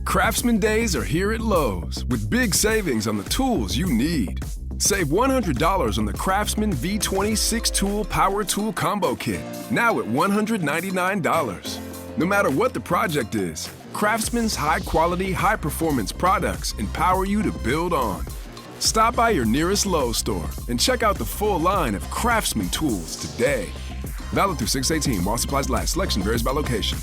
Craftsman Days are here at Lowe's with big savings on the tools you need. Save $100 on the Craftsman V20 6-tool power tool combo kit, now at $199. No matter what the project is, Craftsman's high-quality, high-performance products empower you to build on. Stop by your nearest Lowe's store and check out the full line of Craftsman tools today. Valid through 6/18 while supplies last. Selection varies by location.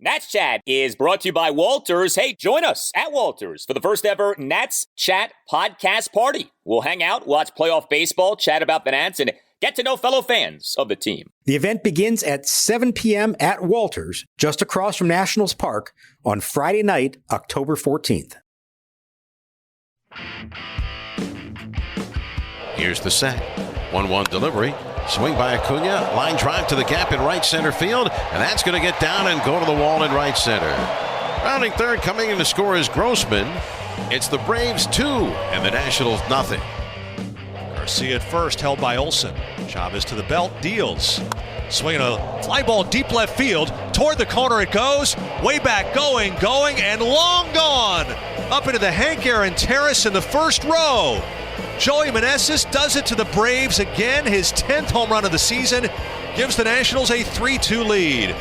Nats Chat is brought to you by Walters. Hey, join us at Walters for the first ever Nats Chat podcast party. We'll hang out, watch playoff baseball, chat about the Nats, and get to know fellow fans of the team. The event begins at 7 p.m. at Walters, just across from Nationals Park, on Friday night, October 14th. Here's the set. 1-1 delivery. Swing by Acuna. Line drive to the gap in right center field. And that's going to get down and go to the wall in right center. Rounding third, coming in to score is Grossman. It's the Braves 2 and the Nationals nothing. Garcia at first, held by Olsen. Chavez to the belt, deals. Swinging a fly ball deep left field. Toward the corner it goes. Way back, going, and long gone. Up into the Hank Aaron Terrace in the first row. Joey Meneses does it to the Braves again. His 10th home run of the season gives the Nationals a 3-2 lead.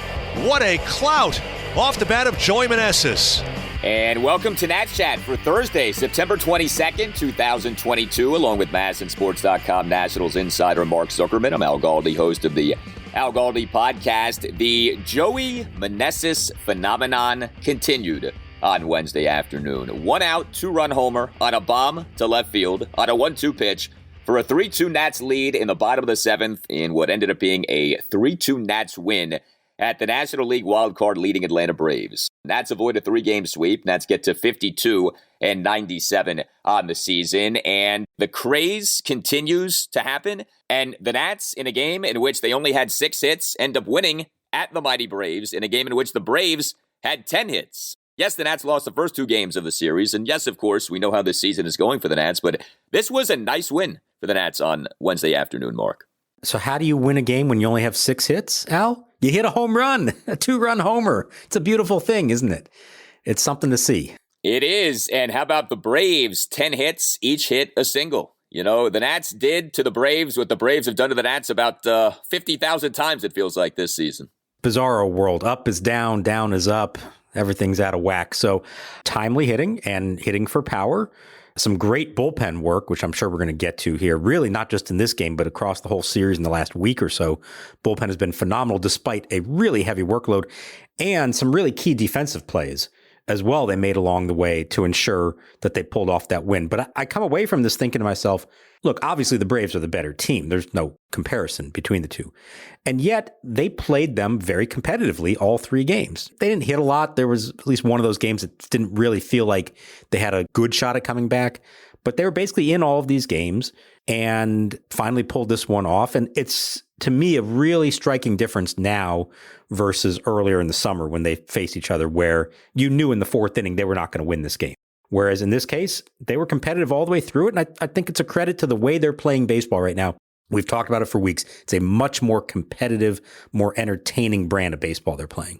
What a clout off the bat of Joey Meneses. And welcome to Nats Chat for Thursday, September 22nd, 2022, along with MASNsports.com Nationals insider Mark Zuckerman. I'm Al Galdi, host of the Al Galdi podcast. The Joey Meneses phenomenon continued on Wednesday afternoon. 1 out, 2-run homer on a bomb to left field on a 1-2 pitch for a 3-2 Nats lead in the bottom of the 7th in what ended up being a 3-2 Nats win at the National League wildcard leading Atlanta Braves. Nats avoid a 3-game sweep. Nats get to 52 and 97 on the season. And the craze continues to happen. And the Nats, in a game in which they only had 6 hits, end up winning at the mighty Braves in a game in which the Braves had 10 hits. Yes, the Nats lost the first 2 games of the series. And yes, of course, we know how this season is going for the Nats. But this was a nice win for the Nats on Wednesday afternoon, Mark. So how do you win a game when you only have 6 hits, Al? You hit a home run, a 2-run homer. It's a beautiful thing, isn't it? It's something to see. It is. And how about the Braves? 10 hits, each hit a single. You know, the Nats did to the Braves what the Braves have done to the Nats about 50,000 times, it feels like, this season. Bizarro world. Up is down, down is up. Everything's out of whack. So timely hitting and hitting for power. Some great bullpen work, which I'm sure we're going to get to here, really not just in this game, but across the whole series in the last week or so. Bullpen has been phenomenal despite a really heavy workload, and some really key defensive plays as well they made along the way to ensure that they pulled off that win. But I come away from this thinking to myself, look, obviously the Braves are the better team. There's no comparison between the two. And yet they played them very competitively all 3 games. They didn't hit a lot. There was at least one of those games that didn't really feel like they had a good shot at coming back. But they were basically in all of these games and finally pulled this one off. And it's, to me, a really striking difference now versus earlier in the summer when they faced each other, where you knew in the 4th inning they were not going to win this game. Whereas in this case, they were competitive all the way through it. And I think it's a credit to the way they're playing baseball right now. We've talked about it for weeks. It's a much more competitive, more entertaining brand of baseball they're playing.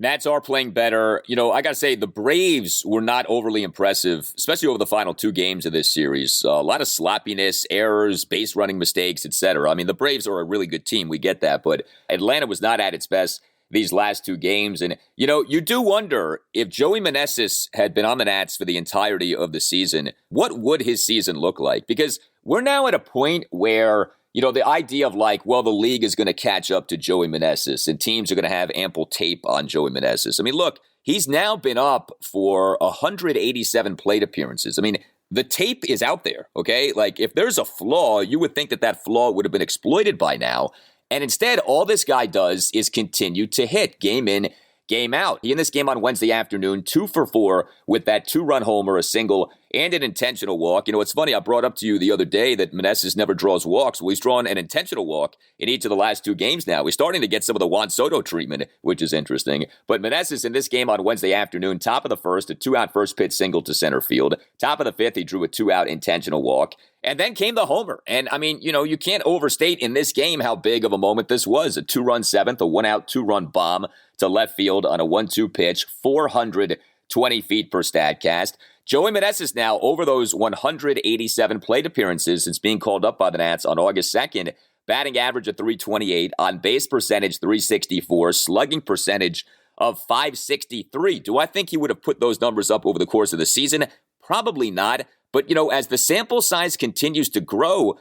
Nats are playing better. You know, I got to say, the Braves were not overly impressive, especially over the final 2 games of this series. A lot of sloppiness, errors, base running mistakes, etc. I mean, the Braves are a really good team. We get that. But Atlanta was not at its best these last 2 games. And, you know, you do wonder if Joey Meneses had been on the Nats for the entirety of the season, what would his season look like? Because we're now at a point where, you know, the idea of like, well, the league is going to catch up to Joey Meneses and teams are going to have ample tape on Joey Meneses. I mean, look, he's now been up for 187 plate appearances. I mean, the tape is out there, okay? Like, if there's a flaw, you would think that that flaw would have been exploited by now. And instead, all this guy does is continue to hit game in, game out. He in this game on Wednesday afternoon, 2 for 4 with that 2-run homer, a single, and an intentional walk. You know, it's funny, I brought up to you the other day that Meneses never draws walks. Well, he's drawn an intentional walk in each of the last 2 games now. He's starting to get some of the Juan Soto treatment, which is interesting. But Meneses in this game on Wednesday afternoon, top of the 1st, a 2-out first pitch single to center field. Top of the 5th, he drew a 2-out intentional walk. And then came the homer. And, I mean, you know, you can't overstate in this game how big of a moment this was. A 2-run 7th, a 1-out 2-run bomb to left field on a 1-2 pitch, 400 20 feet per Statcast. Joey Meneses now over those 187 plate appearances since being called up by the Nats on August 2nd. Batting average of 328, on base percentage 364, slugging percentage of 563. Do I think he would have put those numbers up over the course of the season? Probably not. But, as the sample size continues to grow,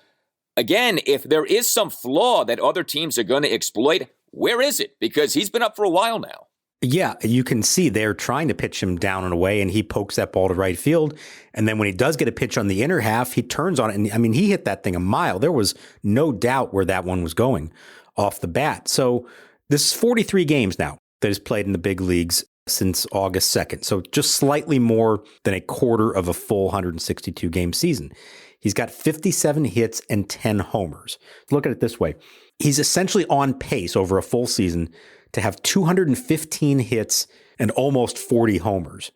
again, if there is some flaw that other teams are going to exploit, where is it? Because he's been up for a while now. Yeah, you can see they're trying to pitch him down and away, and he pokes that ball to right field. And then when he does get a pitch on the inner half, he turns on it. And he hit that thing a mile. There was no doubt where that one was going off the bat. So this is 43 games now that he's played in the big leagues since August 2nd. So just slightly more than a quarter of a full 162 game season. He's got 57 hits and 10 homers. Look at it this way. He's essentially on pace over a full season to have 215 hits and almost 40 homers.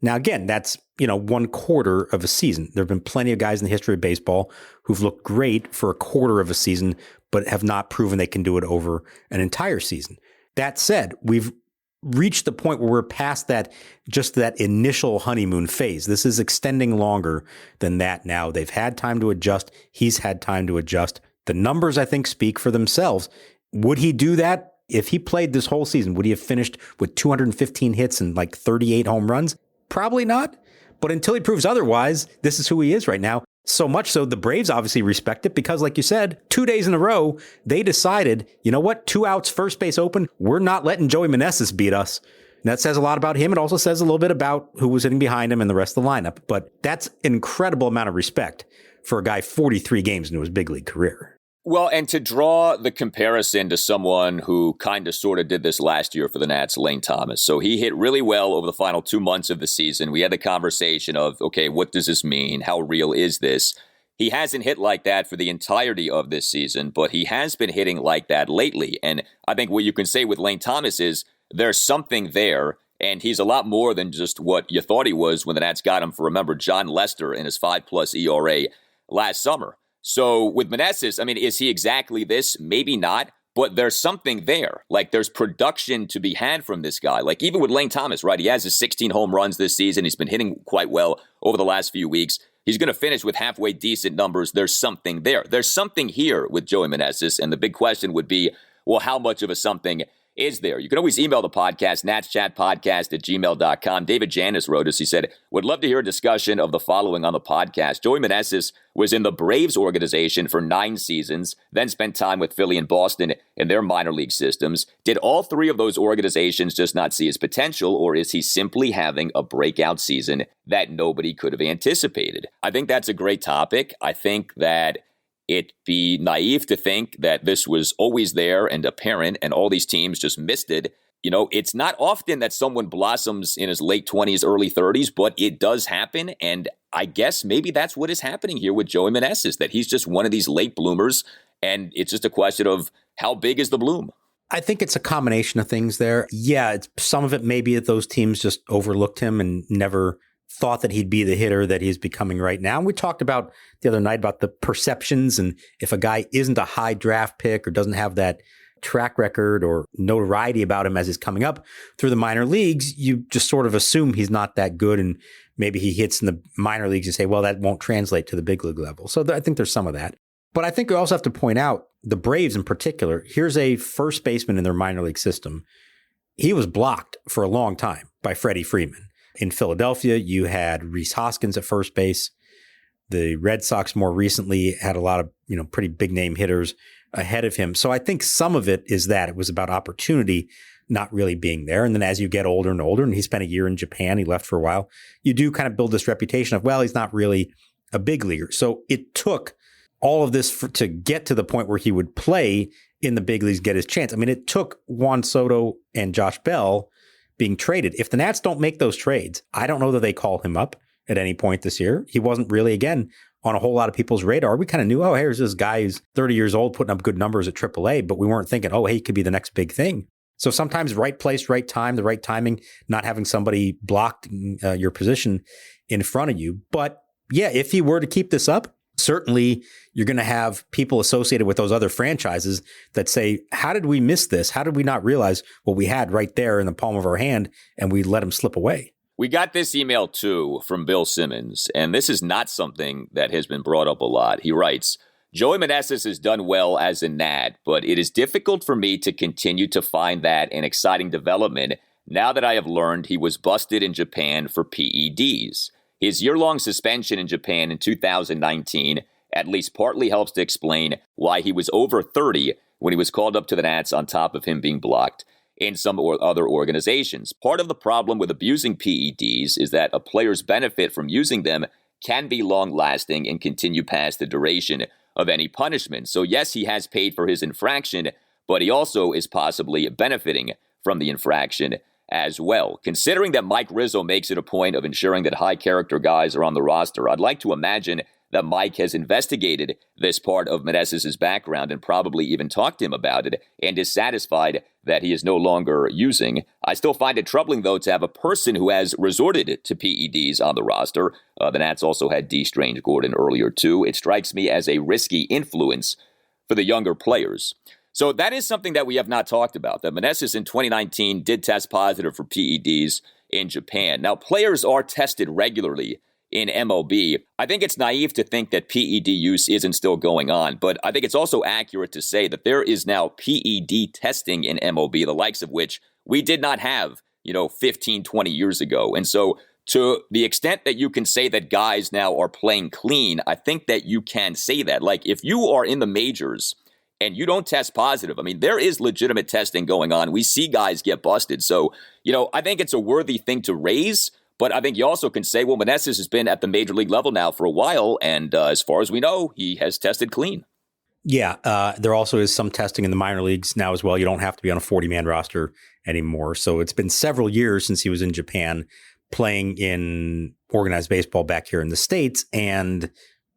Now, again, that's, 1/4 of a season. There have been plenty of guys in the history of baseball who've looked great for a quarter of a season, but have not proven they can do it over an entire season. That said, we've reached the point where we're past that initial honeymoon phase. This is extending longer than that now. They've had time to adjust. He's had time to adjust. The numbers, I think, speak for themselves. Would he do that? If he played this whole season, would he have finished with 215 hits and 38 home runs? Probably not. But until he proves otherwise, this is who he is right now. So much so, the Braves obviously respect it because, like you said, 2 days in a row, they decided, you know what, 2 outs, first base open, we're not letting Joey Meneses beat us. And that says a lot about him. It also says a little bit about who was sitting behind him and the rest of the lineup. But that's an incredible amount of respect for a guy 43 games into his big league career. Well, and to draw the comparison to someone who kind of sort of did this last year for the Nats, Lane Thomas. So he hit really well over the final 2 months of the season. We had the conversation of, okay, what does this mean? How real is this? He hasn't hit like that for the entirety of this season, but he has been hitting like that lately. And I think what you can say with Lane Thomas is there's something there, and he's a lot more than just what you thought he was when the Nats got him for, remember, John Lester in his 5+ ERA last summer. So with Meneses, is he exactly this? Maybe not, but there's something there. There's production to be had from this guy. Even with Lane Thomas, right? He has his 16 home runs this season. He's been hitting quite well over the last few weeks. He's going to finish with halfway decent numbers. There's something there. There's something here with Joey Meneses, and the big question would be, well, how much of a something is there? You can always email the podcast, natschatpodcast@gmail.com. David Janis wrote us. He said, would love to hear a discussion of the following on the podcast. Joey Meneses was in the Braves organization for 9 seasons, then spent time with Philly and Boston in their minor league systems. Did all 3 of those organizations just not see his potential, or is he simply having a breakout season that nobody could have anticipated? I think that's a great topic. I think that it'd be naive to think that this was always there and apparent and all these teams just missed it. It's not often that someone blossoms in his late 20s, early 30s, but it does happen. And I guess maybe that's what is happening here with Joey Meneses, that he's just one of these late bloomers. And it's just a question of how big is the bloom? I think it's a combination of things there. Yeah, some of it may be that those teams just overlooked him and never thought that he'd be the hitter that he's becoming right now. And we talked about the other night about the perceptions, and if a guy isn't a high draft pick or doesn't have that track record or notoriety about him as he's coming up through the minor leagues, you just sort of assume he's not that good, and maybe he hits in the minor leagues and say, well, that won't translate to the big league level. So I think there's some of that. But I think we also have to point out the Braves in particular. Here's a first baseman in their minor league system. He was blocked for a long time by Freddie Freeman. In Philadelphia, you had Rhys Hoskins at first base. The Red Sox more recently had a lot of, pretty big name hitters ahead of him. So I think some of it is that it was about opportunity not really being there. And then as you get older and older, and he spent a year in Japan, he left for a while, you do kind of build this reputation of, well, he's not really a big leaguer. So it took all of this to get to the point where he would play in the big leagues, get his chance. It took Juan Soto and Josh Bell being traded. If the Nats don't make those trades, I don't know that they call him up at any point this year. He wasn't really, again, on a whole lot of people's radar. We kind of knew, here's this guy who's 30 years old putting up good numbers at AAA, but we weren't thinking, he could be the next big thing. So sometimes right place, right time, the right timing, not having somebody blocked your position in front of you. But yeah, if he were to keep this up, certainly you're going to have people associated with those other franchises that say, how did we miss this? How did we not realize what we had right there in the palm of our hand and we let him slip away? We got this email, too, from Bill Simmons, and this is not something that has been brought up a lot. He writes, Joey Meneses has done well as a Nat, but it is difficult for me to continue to find that an exciting development now that I have learned he was busted in Japan for PEDs. His year-long suspension in Japan in 2019 at least partly helps to explain why he was over 30 when he was called up to the Nats on top of him being blocked in some other organizations. Part of the problem with abusing PEDs is that a player's benefit from using them can be long-lasting and continue past the duration of any punishment. So yes, he has paid for his infraction, but he also is possibly benefiting from the infraction as well. Considering that Mike Rizzo makes it a point of ensuring that high-character guys are on the roster, I'd like to imagine that Mike has investigated this part of Meneses' background and probably even talked to him about it and is satisfied that he is no longer using. I still find it troubling, though, to have a person who has resorted to PEDs on the roster. The Nats also had D. Strange Gordon earlier, too. It strikes me as a risky influence for the younger players. So that is something that we have not talked about, that Meneses in 2019 did test positive for PEDs in Japan. Now, players are tested regularly in MLB. I think it's naive to think that PED use isn't still going on, but I think it's also accurate to say that there is now PED testing in MLB, the likes of which we did not have, 15, 20 years ago. And so to the extent that you can say that guys now are playing clean, I think that you can say that. Like, if you are in the majors and you don't test positive, I mean, there is legitimate testing going on. We see guys get busted. So, I think it's a worthy thing to raise. But I think you also can say, well, Meneses has been at the major league level now for a while, and as far as we know, he has tested clean. Yeah, there also is some testing in the minor leagues now as well. You don't have to be on a 40-man roster anymore. So it's been several years since he was in Japan playing in organized baseball back here in the States and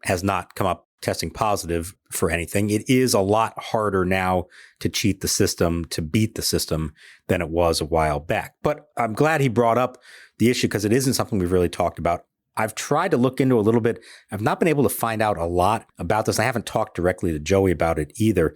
has not come up testing positive for anything. It is a lot harder now to cheat the system, to beat the system than it was a while back. But I'm glad he brought up the issue because it isn't something we've really talked about. I've tried to look into a little bit. I've not been able to find out a lot about this. I haven't talked directly to Joey about it either.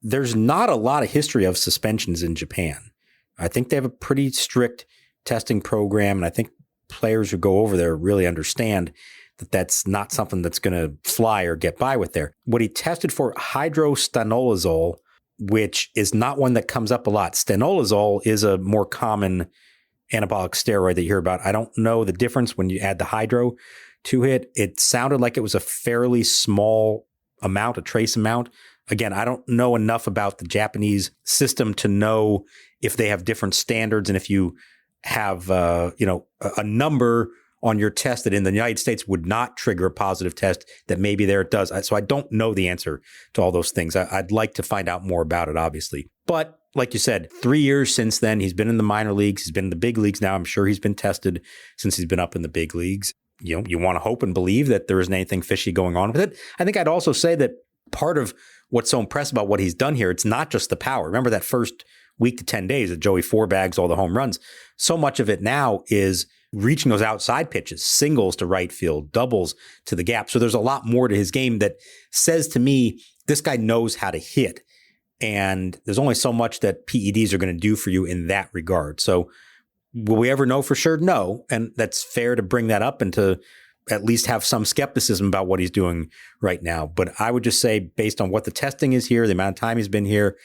There's not a lot of history of suspensions in Japan. I think they have a pretty strict testing program, and I think players who go over there really understand that that's not something that's going to fly or get by with there. What he tested for, hydrostanolazole, which is not one that comes up a lot. Stanolazole is a more common anabolic steroid that you hear about. I don't know the difference when you add the hydro to it. It sounded like it was a fairly small amount, a trace amount. Again, I don't know enough about the Japanese system to know if they have different standards and if you have, a number on your test that in the United States would not trigger a positive test, that maybe there it does. So I don't know the answer to all those things. I'd like to find out more about it, obviously. But like you said, 3 years since then, he's been in the minor leagues. He's been in the big leagues now. I'm sure he's been tested since he's been up in the big leagues. You want to hope and believe that there isn't anything fishy going on with it. I think I'd also say that part of what's so impressive about what he's done here, it's not just the power. Remember that first week to 10 days that Joey four-bags all the home runs. So much of it now is reaching those outside pitches, singles to right field, doubles to the gap. So there's a lot more to his game that says to me, this guy knows how to hit. And there's only so much that PEDs are going to do for you in that regard. So will we ever know for sure? No. And that's fair to bring that up and to at least have some skepticism about what he's doing right now. But I would just say, based on what the testing is here, the amount of time he's been here,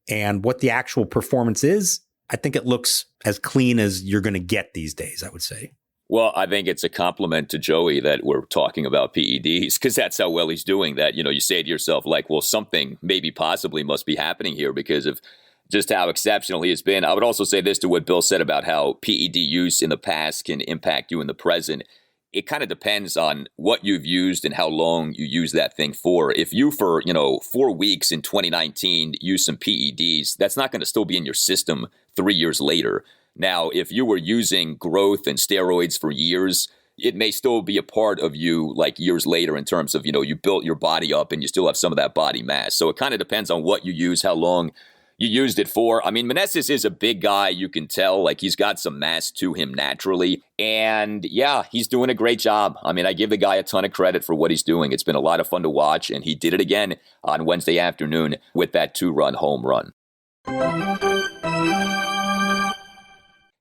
and what the actual performance is, I think it looks as clean as you're going to get these days, I would say. Well, I think it's a compliment to Joey that we're talking about PEDs because that's how well he's doing that. You say to yourself, like, well, something maybe possibly must be happening here because of just how exceptional he has been. I would also say this to what Bill said about how PED use in the past can impact you in the present. It kind of depends on what you've used and how long you use that thing for. If you, for 4 weeks in 2019, use some PEDs, that's not going to still be in your system 3 years later. Now, if you were using growth and steroids for years, it may still be a part of you like years later in terms of, you built your body up and you still have some of that body mass. So it kind of depends on what you use, how long you used it for. I mean, Meneses is a big guy. You can tell, like, he's got some mass to him naturally. And yeah, he's doing a great job. I mean, I give the guy a ton of credit for what he's doing. It's been a lot of fun to watch. And he did it again on Wednesday afternoon with that 2-run home run.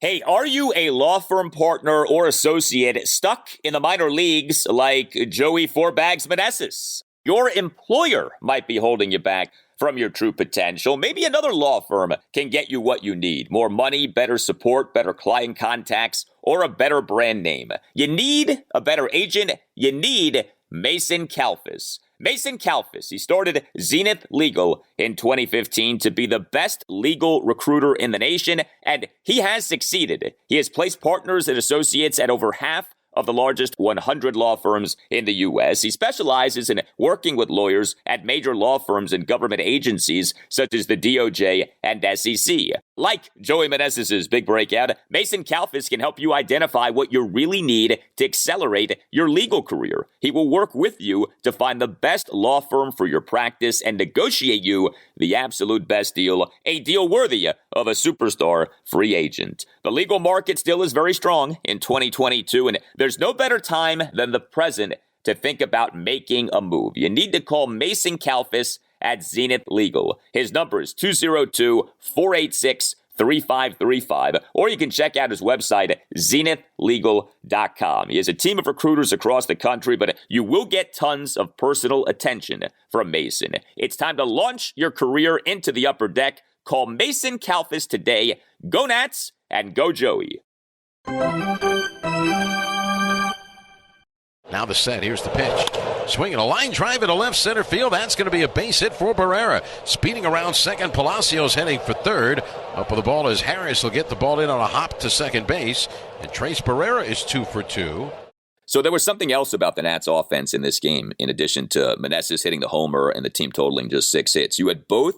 Hey, are you a law firm partner or associate stuck in the minor leagues like Joey Meneses? Your employer might be holding you back from your true potential. Maybe another law firm can get you what you need. More money, better support, better client contacts, or a better brand name. You need a better agent. You need Mason Kalfas. Mason Kalfas, he started Zenith Legal in 2015 to be the best legal recruiter in the nation, and he has succeeded. He has placed partners and associates at over half of the largest 100 law firms in the U.S. He specializes in working with lawyers at major law firms and government agencies such as the DOJ and SEC. Like Joey Meneses' big breakout, Mason Kalfas can help you identify what you really need to accelerate your legal career. He will work with you to find the best law firm for your practice and negotiate you the absolute best deal, a deal worthy of a superstar free agent. The legal market still is very strong in 2022, and there's no better time than the present to think about making a move. You need to call Mason Kalfas at Zenith Legal. His number is 202-486-3535, or you can check out his website at zenithlegal.com. He has a team of recruiters across the country, but you will get tons of personal attention from Mason. It's time to launch your career into the upper deck. Call Mason Kalfas today. Go Nats and go Joey. Now the set. Here's the pitch. Swinging a line drive into left center field. That's going to be a base hit for Barrera. Speeding around second. Palacios heading for third. Up with the ball is Harris. Will get the ball in on a hop to second base. And Trace Barrera is 2 for 2. So there was something else about the Nats offense in this game, in addition to Meneses hitting the homer and the team totaling just 6 hits. You had both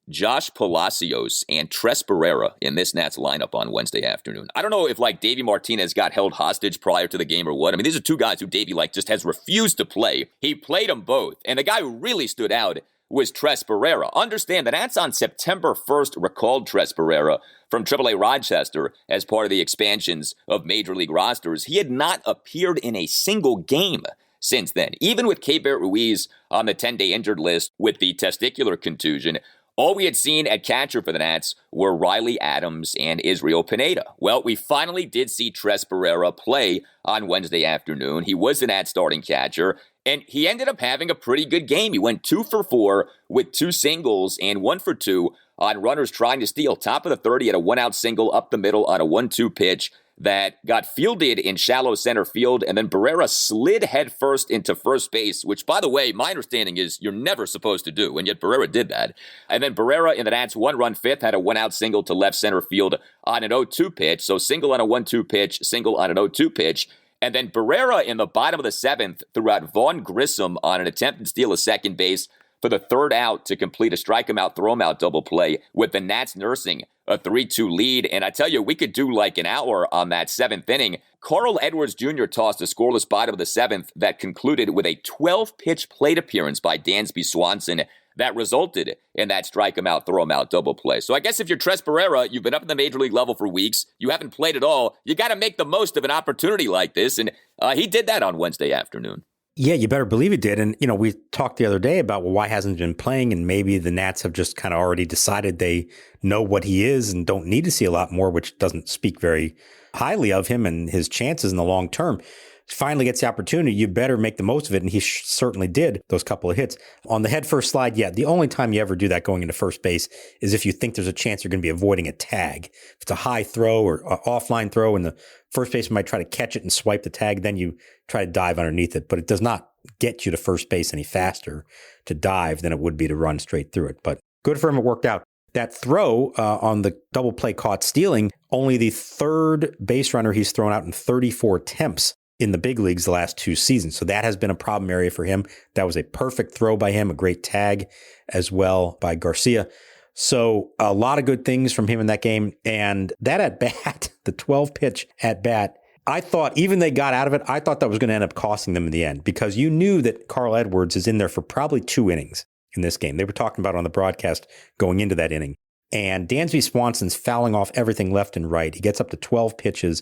Josh Palacios and Tres Barrera in this Nats lineup on Wednesday afternoon. I don't know if Davey Martinez got held hostage prior to the game or what. I mean, these are two guys who Davey just has refused to play. He played them both. And the guy who really stood out was Tres Barrera. Understand, the Nats on September 1st recalled Tres Barrera from AAA Rochester as part of the expansions of Major League rosters. He had not appeared in a single game since then. Even with Keibert Ruiz on the 10-day injured list with the testicular contusion, all we had seen at catcher for the Nats were Riley Adams and Israel Pineda. Well, we finally did see Tres Barrera play on Wednesday afternoon. He was the Nats starting catcher, and he ended up having a pretty good game. He went 2 for 4 with 2 singles and 1 for 2 on runners trying to steal. Top of the 30 at a 1-out single up the middle on a 1-2 pitch that got fielded in shallow center field, and then Barrera slid headfirst into first base, which, by the way, my understanding is you're never supposed to do, and yet Barrera did that. And then Barrera in the Nats' 1-run fifth had a 1-out single to left center field on an 0-2 pitch, so single on a 1-2 pitch, single on an 0-2 pitch. And then Barrera in the bottom of the 7th threw out Vaughn Grissom on an attempted steal of second base for the 3rd out to complete a strike him out, throw him out double play, with the Nats nursing a 3-2 lead. And I tell you, we could do an hour on that 7th inning. Carl Edwards Jr. tossed a scoreless bottom of the 7th that concluded with a 12-pitch plate appearance by Dansby Swanson that resulted in that strike him out, throw him out double play. So I guess if you're Tres Barrera, you've been up in the major league level for weeks, you haven't played at all, you got to make the most of an opportunity like this. And he did that on Wednesday afternoon. Yeah, you better believe he did. And, we talked the other day about, why hasn't he been playing? And maybe the Nats have just kind of already decided they know what he is and don't need to see a lot more, which doesn't speak very highly of him and his chances in the long term. Finally gets the opportunity, you better make the most of it. And he certainly did, those couple of hits. On the head first slide, the only time you ever do that going into first base is if you think there's a chance you're going to be avoiding a tag. If it's a high throw or an offline throw and the first baseman might try to catch it and swipe the tag, then you try to dive underneath it. But it does not get you to first base any faster to dive than it would be to run straight through it. But good for him, it worked out. That throw on the double play caught stealing, only the 3rd base runner he's thrown out in 34 attempts in the big leagues the last 2 seasons. So that has been a problem area for him. That was a perfect throw by him, a great tag as well by Garcia. So a lot of good things from him in that game. And that at bat, the 12 pitch at bat, I thought even they got out of it, I thought that was going to end up costing them in the end, because you knew that Carl Edwards is in there for probably 2 innings in this game. They were talking about it on the broadcast going into that inning. And Dansby Swanson's fouling off everything left and right. He gets up to 12 pitches.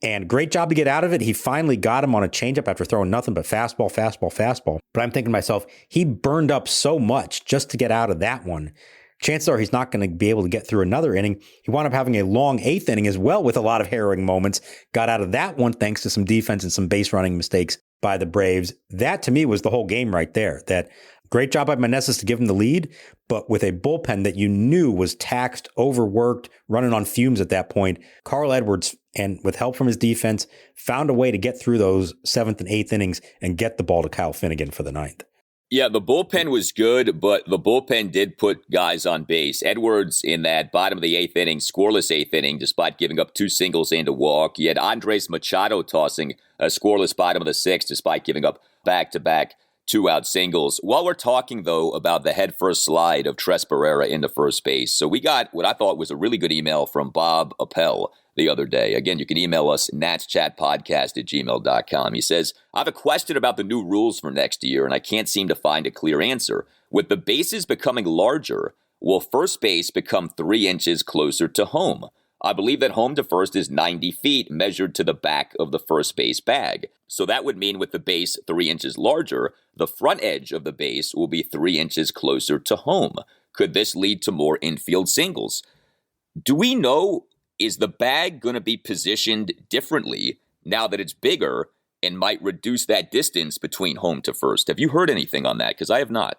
And great job to get out of it. He finally got him on a changeup after throwing nothing but fastball. But I'm thinking to myself, he burned up so much just to get out of that one chances are he's not going to be able to get through another inning. He wound up having a long 8th inning as well with a lot of harrowing moments. Got out of that one thanks to some defense and some base running mistakes by the Braves. That to me was the whole game right there. That great job by Meneses to give him the lead, but with a bullpen that you knew was taxed, overworked, running on fumes at that point. Carl Edwards, and with help from his defense, found a way to get through those 7th and 8th innings and get the ball to Kyle Finnegan for the 9th. Yeah, the bullpen was good, but the bullpen did put guys on base. Edwards in that bottom of the 8th inning, scoreless 8th inning, despite giving up 2 singles and a walk. You had Andres Machado tossing a scoreless bottom of the 6th, despite giving up back-to-back 2-out singles. While we're talking, though, about the head-first slide of Tres Barrera into first base, so we got what I thought was a really good email from Bob Appel the other day. Again, you can email us, natschatpodcast@gmail.com. He says, I have a question about the new rules for next year, and I can't seem to find a clear answer. With the bases becoming larger, will first base become 3 inches closer to home? I believe that home to first is 90 feet measured to the back of the first base bag. So that would mean with the base 3 inches larger, the front edge of the base will be 3 inches closer to home. Could this lead to more infield singles? Do we know, is the bag going to be positioned differently now that it's bigger and might reduce that distance between home to first? Have you heard anything on that? Because I have not.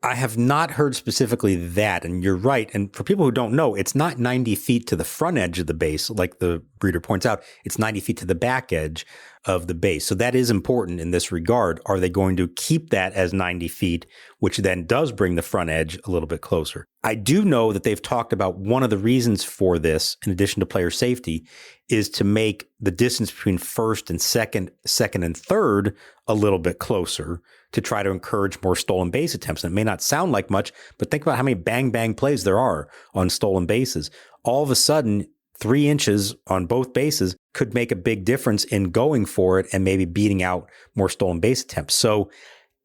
I have not heard specifically that, and you're right. And for people who don't know, it's not 90 feet to the front edge of the base, like the breeder points out. It's 90 feet to the back edge of the base. So that is important in this regard. Are they going to keep that as 90 feet, which then does bring the front edge a little bit closer? I do know that they've talked about one of the reasons for this, in addition to player safety, is to make the distance between first and second and third a little bit closer, to try to encourage more stolen base attempts. And it may not sound like much, but think about how many bang plays there are on stolen bases. All of a sudden, 3 inches on both bases could make a big difference in going for it and maybe beating out more stolen base attempts. So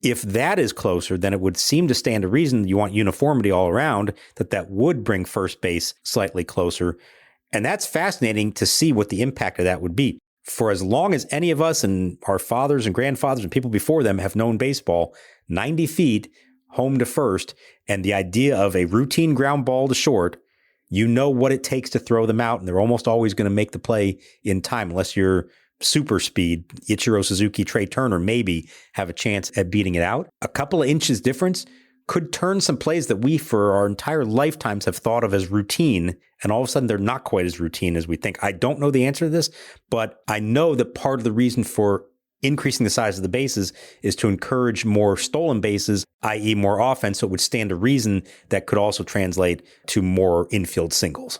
if that is closer, then it would seem to stand to reason you want uniformity all around, that would bring first base slightly closer. And that's fascinating to see what the impact of that would be. For as long as any of us and our fathers and grandfathers and people before them have known baseball, 90 feet home to first, and the idea of a routine ground ball to short, you know what it takes to throw them out, and they're almost always going to make the play in time, unless you're super speed. Ichiro Suzuki, Trey Turner maybe have a chance at beating it out. A couple of inches difference could turn some plays that we for our entire lifetimes have thought of as routine, and all of a sudden they're not quite as routine as we think. I don't know the answer to this, but I know that part of the reason for increasing the size of the bases is to encourage more stolen bases, i.e. more offense, so it would stand to reason that could also translate to more infield singles.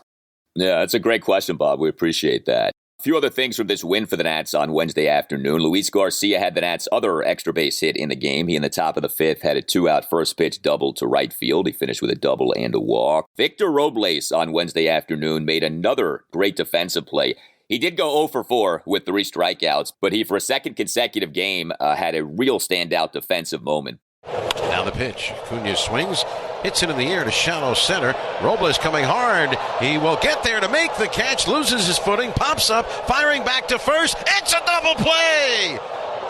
Yeah, that's a great question, Bob. We appreciate that. A few other things from this win for the Nats on Wednesday afternoon. Luis Garcia had the Nats' other extra base hit in the game. He, in the top of the 5th, had a 2-out first pitch double to right field. He finished with a double and a walk. Victor Robles on Wednesday afternoon made another great defensive play. He did go 0 for 4 with 3 strikeouts, but he, for a second consecutive game, had a real standout defensive moment. Now the pitch. Cunha swings, hits it in the air to shallow center. Robles coming hard. He will get there to make the catch, loses his footing, pops up, firing back to first. It's a double play!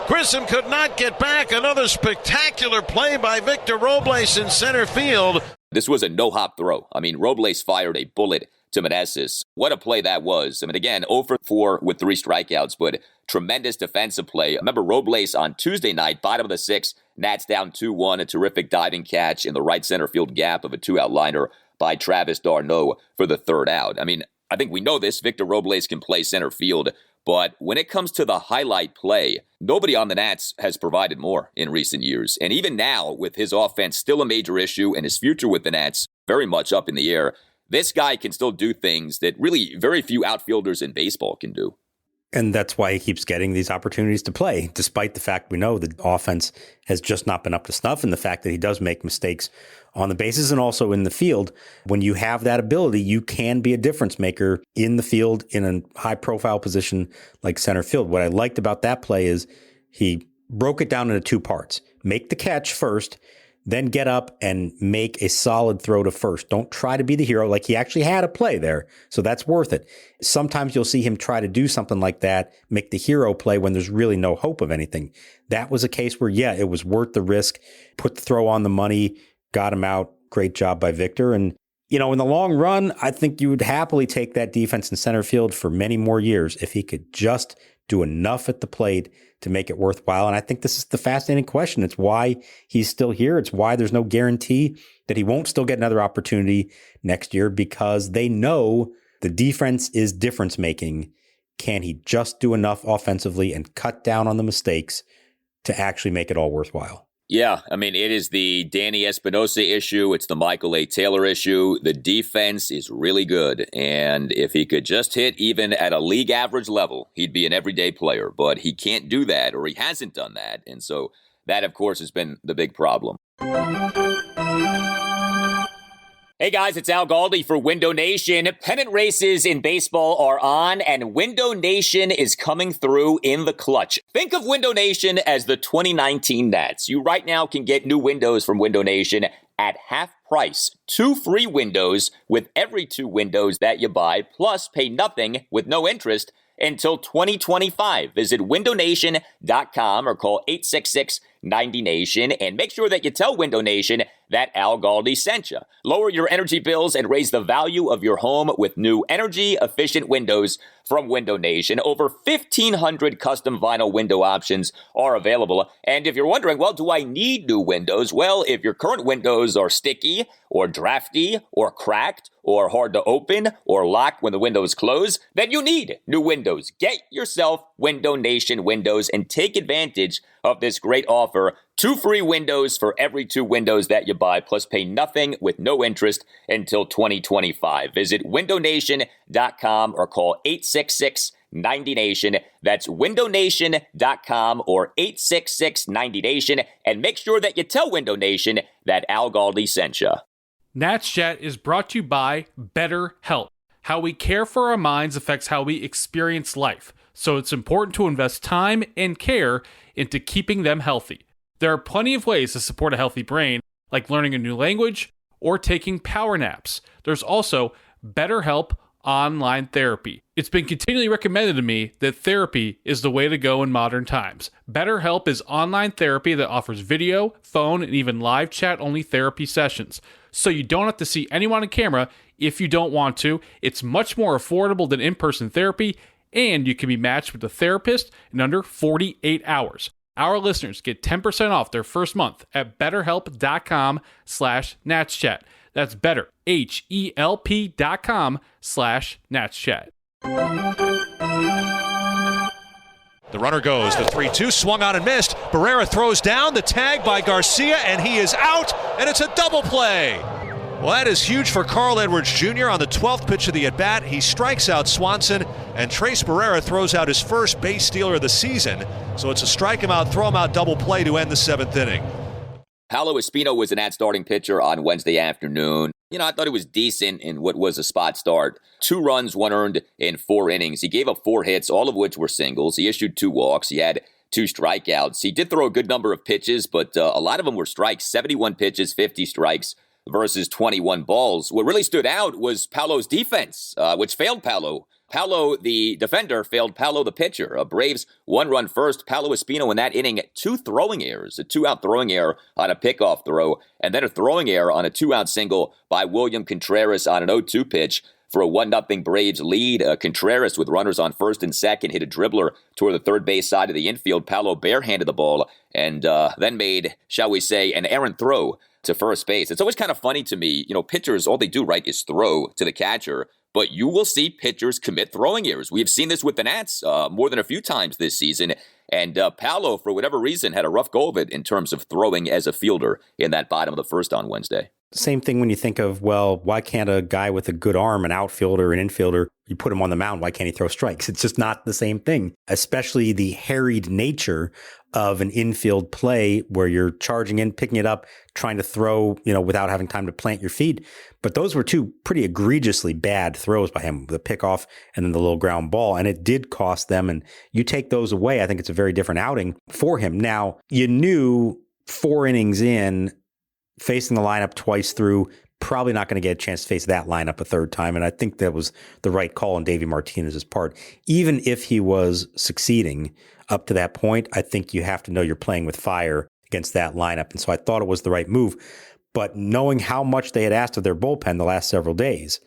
Grissom could not get back. Another spectacular play by Victor Robles in center field. This was a no-hop throw. I mean, Robles fired a bullet to Meneses. What a play that was. I mean, again, 0 for 4 with 3 strikeouts, but tremendous defensive play. Remember Robles on Tuesday night, bottom of the 6th, Nats down 2-1, a terrific diving catch in the right center field gap of a 2-out liner by Travis d'Arnaud for the 3rd out. I mean, I think we know this. Victor Robles can play center field, but when it comes to the highlight play, nobody on the Nats has provided more in recent years. And even now, with his offense still a major issue and his future with the Nats very much up in the air, this guy can still do things that really very few outfielders in baseball can do. And that's why he keeps getting these opportunities to play, despite the fact we know the offense has just not been up to snuff, and the fact that he does make mistakes on the bases and also in the field. When you have that ability, you can be a difference maker in the field in a high-profile position like center field. What I liked about that play is he broke it down into 2 parts. Make the catch first, then get up and make a solid throw to first. Don't try to be the hero. Like, he actually had a play there, so that's worth it. Sometimes you'll see him try to do something like that, make the hero play when there's really no hope of anything. That was a case where, yeah, it was worth the risk, put the throw on the money, got him out, great job by Victor. And, in the long run, I think you would happily take that defense in center field for many more years if he could just do enough at the plate to make it worthwhile. And I think this is the fascinating question. It's why he's still here. It's why there's no guarantee that he won't still get another opportunity next year, because they know the defense is difference making. Can he just do enough offensively and cut down on the mistakes to actually make it all worthwhile? Yeah, I mean, it is the Danny Espinosa issue. It's the Michael A. Taylor issue. The defense is really good. And if he could just hit even at a league average level, he'd be an everyday player. But he can't do that, or he hasn't done that. And so that, of course, has been the big problem. Hey guys, it's Al Galdi for Window Nation. Pennant races in baseball are on, and Window Nation is coming through in the clutch. Think of Window Nation as the 2019 Nats. You right now can get new windows from Window Nation at half price. 2 free windows with every 2 windows that you buy, plus pay nothing with no interest until 2025. Visit windownation.com or call 866-90-NATION and make sure that you tell Window Nation that Al Galdi sent you. Lower your energy bills and raise the value of your home with new energy-efficient windows from Window Nation. Over 1,500 custom vinyl window options are available. And if you're wondering, well, do I need new windows? Well, if your current windows are sticky or drafty or cracked or hard to open or lock when the windows close, then you need new windows. Get yourself Window Nation windows and take advantage of this great offer. 2 free windows for every 2 windows that you buy, plus pay nothing with no interest until 2025. Visit windownation.com or call 866-90-NATION. That's windownation.com or 866-90-NATION. And make sure that you tell Window Nation that Al Galdi sent you. Nats Chat is brought to you by BetterHelp. How we care for our minds affects how we experience life, so it's important to invest time and care into keeping them healthy. There are plenty of ways to support a healthy brain, like learning a new language or taking power naps. There's also BetterHelp online therapy. It's been continually recommended to me that therapy is the way to go in modern times. BetterHelp is online therapy that offers video, phone, and even live chat-only therapy sessions. So you don't have to see anyone on camera if you don't want to. It's much more affordable than in-person therapy, and you can be matched with a therapist in under 48 hours. Our listeners get 10% off their first month at betterhelp.com/natschat. That's better, HELP.com/natschat. The runner goes, the 3-2 swung on and missed. Barrera throws down, the tag by Garcia, and he is out, and it's a double play. Well, that is huge for Carl Edwards Jr. On the 12th pitch of the at-bat, he strikes out Swanson, and Trace Barrera throws out his first base stealer of the season. So it's a strike him out, throw him out double play to end the 7th inning. Paolo Espino was an at-starting pitcher on Wednesday afternoon. I thought he was decent in what was a spot start. 2 runs, 1 earned in 4 innings. He gave up 4 hits, all of which were singles. He issued 2 walks. He had 2 strikeouts. He did throw a good number of pitches, but a lot of them were strikes. 71 pitches, 50 strikes versus 21 balls. What really stood out was Paolo's defense, which failed Paolo. Paolo, the defender, failed Paolo, the pitcher. Braves 1-run first. Paolo Espino in that inning, 2 throwing errors, a 2-out throwing error on a pickoff throw, and then a throwing error on a 2-out single by William Contreras on an 0-2 pitch for a 1-0 Braves lead. Contreras, with runners on first and second, hit a dribbler toward the third base side of the infield. Paolo barehanded the ball and then made, shall we say, an errant throw to first base. It's always kind of funny to me, pitchers, all they do, right, is throw to the catcher. But you will see pitchers commit throwing errors. We have seen this with the Nats more than a few times this season. And Paolo, for whatever reason, had a rough go of it in terms of throwing as a fielder in that bottom of the first on Wednesday. Same thing when you think of, well, why can't a guy with a good arm, an outfielder, an infielder, you put him on the mound, why can't he throw strikes? It's just not the same thing, especially the harried nature of an infield play where you're charging in, picking it up, trying to throw, without having time to plant your feet. But those were 2 pretty egregiously bad throws by him, the pickoff and then the little ground ball. And it did cost them. And you take those away, I think it's a very different outing for him. Now, you knew 4 innings in, facing the lineup twice through, probably not going to get a chance to face that lineup a third time. And I think that was the right call on Davey Martinez's part. Even if he was succeeding up to that point, I think you have to know you're playing with fire against that lineup. And so I thought it was the right move. But knowing how much they had asked of their bullpen the last several days,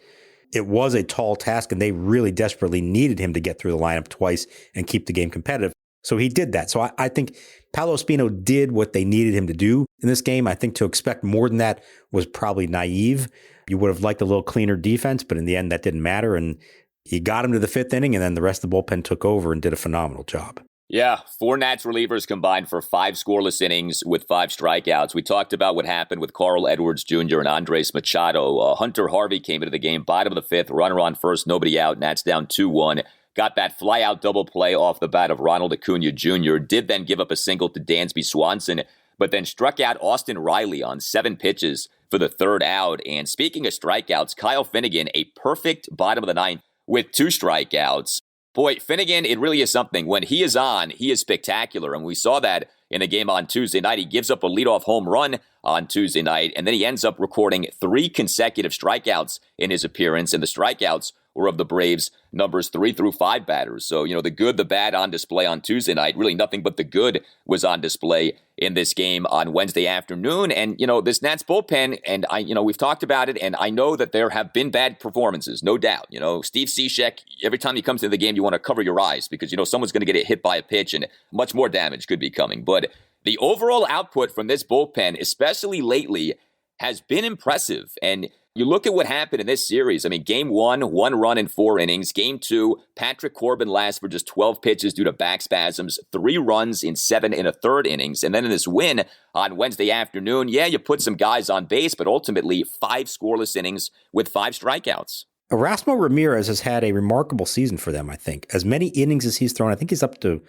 it was a tall task, and they really desperately needed him to get through the lineup twice and keep the game competitive. So he did that. So I think Paolo Espino did what they needed him to do in this game. I think to expect more than that was probably naive. You would have liked a little cleaner defense, but in the end, that didn't matter. And he got him to the fifth inning, and then the rest of the bullpen took over and did a phenomenal job. Yeah, 4 Nats relievers combined for 5 scoreless innings with 5 strikeouts. We talked about what happened with Carl Edwards Jr. and Andres Machado. Hunter Harvey came into the game, bottom of the 5th, runner on first, nobody out. Nats down 2-1. Got that fly-out double play off the bat of Ronald Acuna Jr., did then give up a single to Dansby Swanson, but then struck out Austin Riley on 7 pitches for the 3rd out. And speaking of strikeouts, Kyle Finnegan, a perfect bottom of the 9th with 2 strikeouts. Boy, Finnegan, it really is something. When he is on, he is spectacular. And we saw that in a game on Tuesday night. He gives up a leadoff home run on Tuesday night, and then he ends up recording 3 consecutive strikeouts in his appearance. And the strikeouts were of the Braves' numbers 3 through 5 batters. So, the good, the bad on display on Tuesday night. Really nothing but the good was on display in this game on Wednesday afternoon. And, this Nats bullpen, and we've talked about it, and I know that there have been bad performances, no doubt. Steve Cishek, every time he comes into the game, you want to cover your eyes because, someone's going to get hit by a pitch and much more damage could be coming. But the overall output from this bullpen, especially lately, has been impressive. And you look at what happened in this series. I mean, game 1, 1 run in 4 innings. Game 2, Patrick Corbin lasts for just 12 pitches due to back spasms, 3 runs in 7 1/3 innings. And then in this win on Wednesday afternoon, you put some guys on base, but ultimately 5 scoreless innings with 5 strikeouts. Erasmo Ramirez has had a remarkable season for them, I think. As many innings as he's thrown, I think he's up to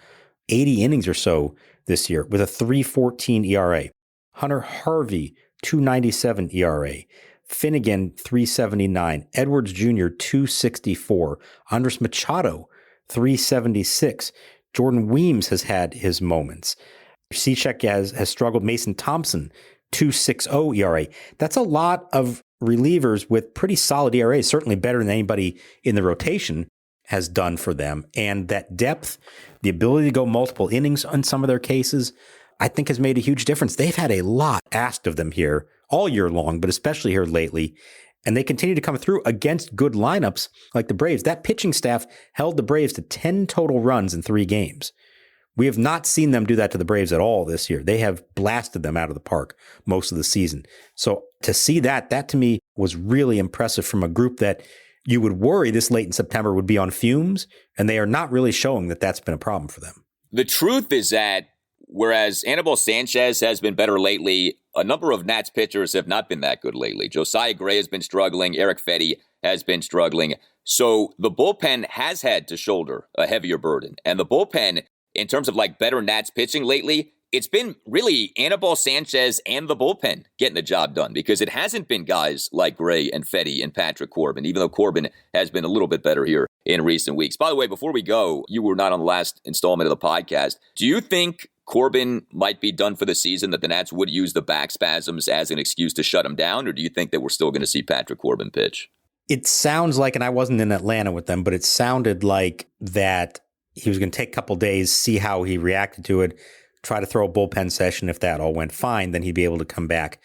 80 innings or so this year with a 3.14 ERA. Hunter Harvey, 2.97 ERA. Finnegan, 3.79. Edwards Jr., 2.64. Andres Machado, 3.76. Jordan Weems has had his moments. Cishek has struggled. Mason Thompson, 2.60 ERA. That's a lot of relievers with pretty solid ERAs, certainly better than anybody in the rotation has done for them. And that depth, the ability to go multiple innings in some of their cases, I think has made a huge difference. They've had a lot asked of them here all year long, but especially here lately. And they continue to come through against good lineups like the Braves. That pitching staff held the Braves to 10 total runs in 3 games. We have not seen them do that to the Braves at all this year. They have blasted them out of the park most of the season. So to see that to me was really impressive from a group that you would worry this late in September would be on fumes, and they are not really showing that that's been a problem for them. The truth is that whereas Anibal Sanchez has been better lately, a number of Nats pitchers have not been that good lately. Josiah Gray has been struggling. Eric Fetty has been struggling. So the bullpen has had to shoulder a heavier burden. And the bullpen, in terms of better Nats pitching lately, it's been really Anibal Sanchez and the bullpen getting the job done because it hasn't been guys like Gray and Fetty and Patrick Corbin, even though Corbin has been a little bit better here in recent weeks. By the way, before we go, you were not on the last installment of the podcast. Do you think Corbin might be done for the season, that the Nats would use the back spasms as an excuse to shut him down? Or do you think that we're still going to see Patrick Corbin pitch? It sounds like, and I wasn't in Atlanta with them, but it sounded like that he was going to take a couple days, see how he reacted to it, try to throw a bullpen session. If that all went fine, then he'd be able to come back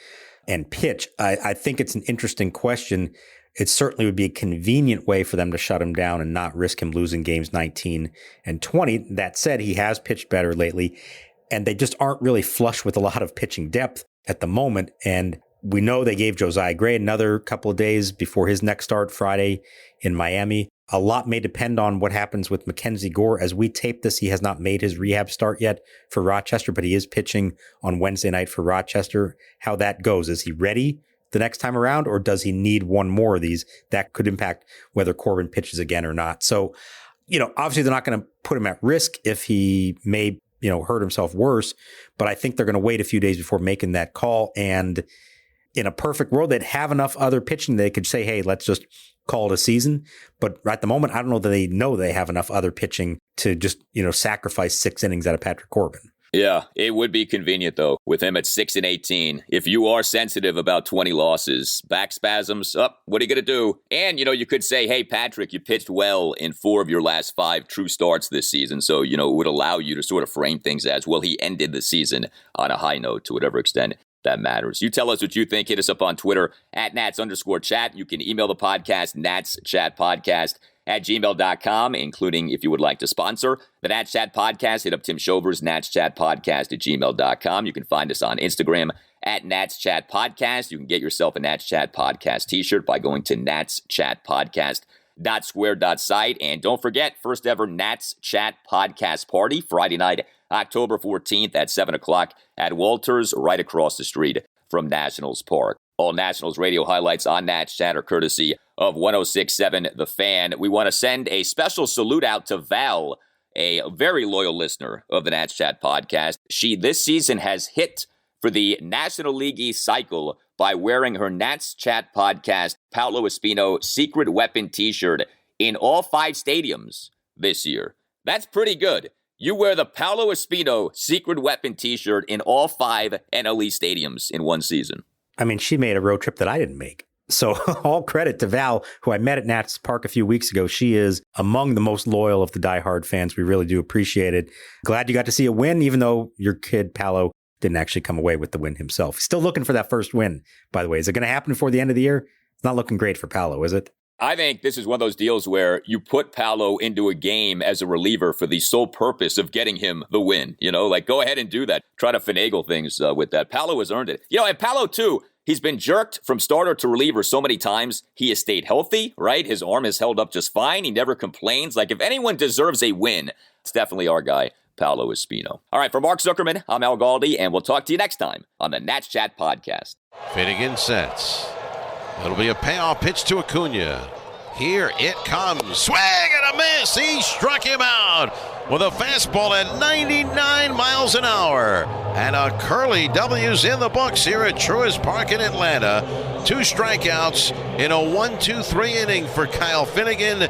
and pitch. I think it's an interesting question. It certainly would be a convenient way for them to shut him down and not risk him losing games 19 and 20. That said, he has pitched better lately, and they just aren't really flush with a lot of pitching depth at the moment. And we know they gave Josiah Gray another couple of days before his next start Friday in Miami. A lot may depend on what happens with Mackenzie Gore. As we tape this, he has not made his rehab start yet for Rochester, but he is pitching on Wednesday night for Rochester. How that goes, is he ready the next time around, or does he need one more of these? That could impact whether Corbin pitches again or not. So, obviously they're not going to put him at risk if he may, hurt himself worse, but I think they're going to wait a few days before making that call. And in a perfect world, they'd have enough other pitching. They could say, hey, let's just call it a season. But at the moment, I don't know that they know they have enough other pitching to just, sacrifice 6 innings out of Patrick Corbin. Yeah, it would be convenient, though, with him at 6-18. If you are sensitive about 20 losses, back spasms, what are you going to do? And, you could say, hey, Patrick, you pitched well in 4 of your last 5 true starts this season. So, it would allow you to sort of frame things as, well, he ended the season on a high note to whatever extent that matters. You tell us what you think. Hit us up on Twitter at @Nats_chat. You can email the podcast, natschatpodcast@gmail.com, including if you would like to sponsor the Nats Chat Podcast. Hit up Tim Shover's natschatpodcast@gmail.com. You can find us on Instagram at Nats Chat Podcast. You can get yourself a Nats Chat Podcast t-shirt by going to natschatpodcast.square.site. And don't forget, first ever Nats Chat Podcast Party, Friday night, October 14th at 7 o'clock at Walters, right across the street from Nationals Park. All Nationals radio highlights on Nats Chat are courtesy of 106.7 The Fan. We want to send a special salute out to Val, a very loyal listener of the Nats Chat Podcast. She, this season, has hit for the National League East cycle by wearing her Nats Chat Podcast Paolo Espino Secret Weapon t-shirt in all 5 stadiums this year. That's pretty good. You wear the Paolo Espino Secret Weapon t-shirt in all 5 NL East stadiums in one season. I mean, she made a road trip that I didn't make. So all credit to Val, who I met at Nats Park a few weeks ago. She is among the most loyal of the diehard fans. We really do appreciate it. Glad you got to see a win, even though your kid, Paolo, didn't actually come away with the win himself. He's still looking for that first win, by the way. Is it going to happen before the end of the year? It's not looking great for Paolo, is it? I think this is one of those deals where you put Paolo into a game as a reliever for the sole purpose of getting him the win. You know, like, go ahead and do that. Try to finagle things with that. Paolo has earned it. You know, and Paolo, too, he's been jerked from starter to reliever so many times. He has stayed healthy, right? His arm has held up just fine. He never complains. Like, if anyone deserves a win, it's definitely our guy, Paolo Espino. All right, for Mark Zuckerman, I'm Al Galdi, and we'll talk to you next time on the Nats Chat Podcast. Finnegan sets. It'll be a payoff pitch to Acuna. Here it comes. Swing and a miss. He struck him out with a fastball at 99 miles an hour. And a Curly W's in the books here at Truist Park in Atlanta. 2 strikeouts in a 1-2-3 inning for Kyle Finnegan.